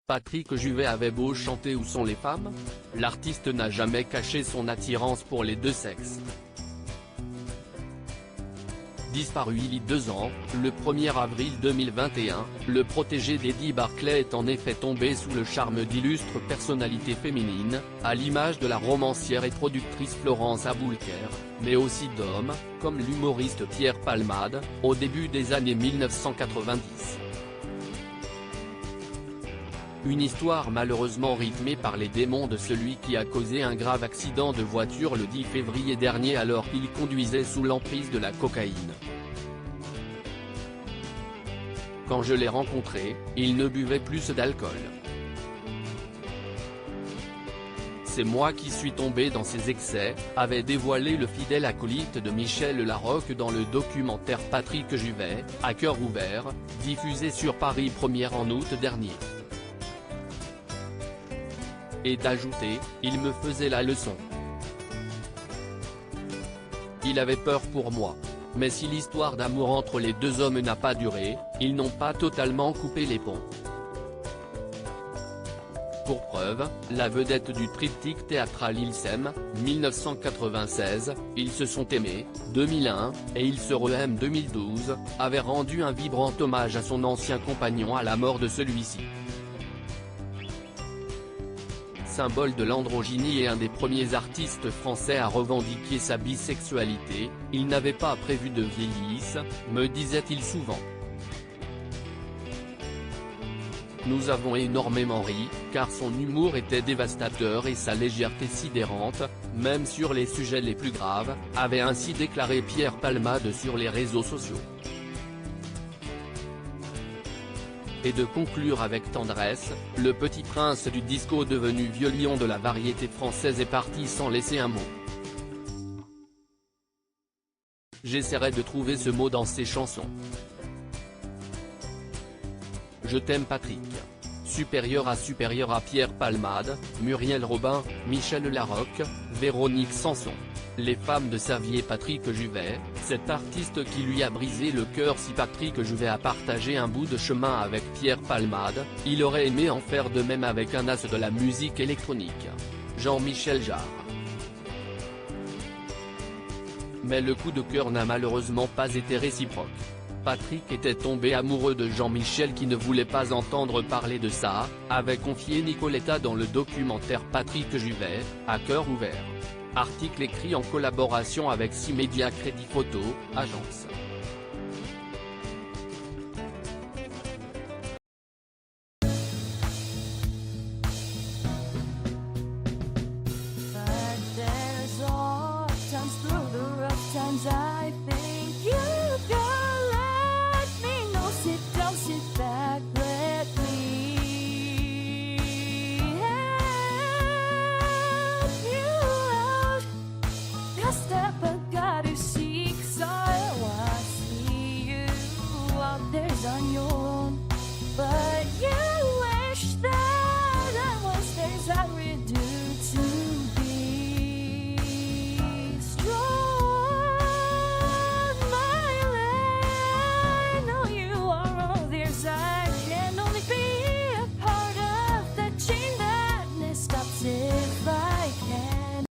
Patrick Juvet avait beau chanter Où sont les femmes, l'artiste n'a jamais caché son attirance pour les deux sexes. Disparu il y a 2 ans, le 1er avril 2021, le protégé d'Eddie Barclay est en effet tombé sous le charme d'illustres personnalités féminines, à l'image de la romancière et productrice Florence Aboulker, mais aussi d'hommes, comme l'humoriste Pierre Palmade, au début des années 1990. Une histoire malheureusement rythmée par les démons de celui qui a causé un grave accident de voiture le 10 février dernier alors qu'il conduisait sous l'emprise de la cocaïne. Quand je l'ai rencontré, il ne buvait plus d'alcool. C'est moi qui suis tombé dans ses excès, avait dévoilé le fidèle acolyte de Michel Larocque dans le documentaire Patrick Juvet, à cœur ouvert, diffusé sur Paris Première en août dernier. Et d'ajouter, il me faisait la leçon. Il avait peur pour moi. Mais si l'histoire d'amour entre les deux hommes n'a pas duré, ils n'ont pas totalement coupé les ponts. Pour preuve, la vedette du triptyque théâtral Ils s'aiment, 1996, Ils se sont aimés, 2001, et Ils se re-aiment 2012, avait rendu un vibrant hommage à son ancien compagnon à la mort de celui-ci. Symbole de l'androgynie et un des premiers artistes français à revendiquer sa bisexualité, il n'avait pas prévu de vieillir, me disait-il souvent. Nous avons énormément ri, car son humour était dévastateur et sa légèreté sidérante, même sur les sujets les plus graves, avait ainsi déclaré Pierre Palmade sur les réseaux sociaux. Et de conclure avec tendresse, le petit prince du disco devenu vieux lion de la variété française est parti sans laisser un mot. J'essaierai de trouver ce mot dans ses chansons. Je t'aime Patrick. Supérieur à Pierre Palmade, Muriel Robin, Michel Larocque, Véronique Sanson. Les femmes de Servier Patrick Juvet, cet artiste qui lui a brisé le cœur. Si Patrick Juvet a partagé un bout de chemin avec Pierre Palmade, il aurait aimé en faire de même avec un as de la musique électronique, Jean-Michel Jarre. Mais le coup de cœur n'a malheureusement pas été réciproque. Patrick était tombé amoureux de Jean-Michel qui ne voulait pas entendre parler de ça, avait confié Nicoletta dans le documentaire Patrick Juvet, à cœur ouvert. Article écrit en collaboration avec 6 médias Crédit Photo, agence. Step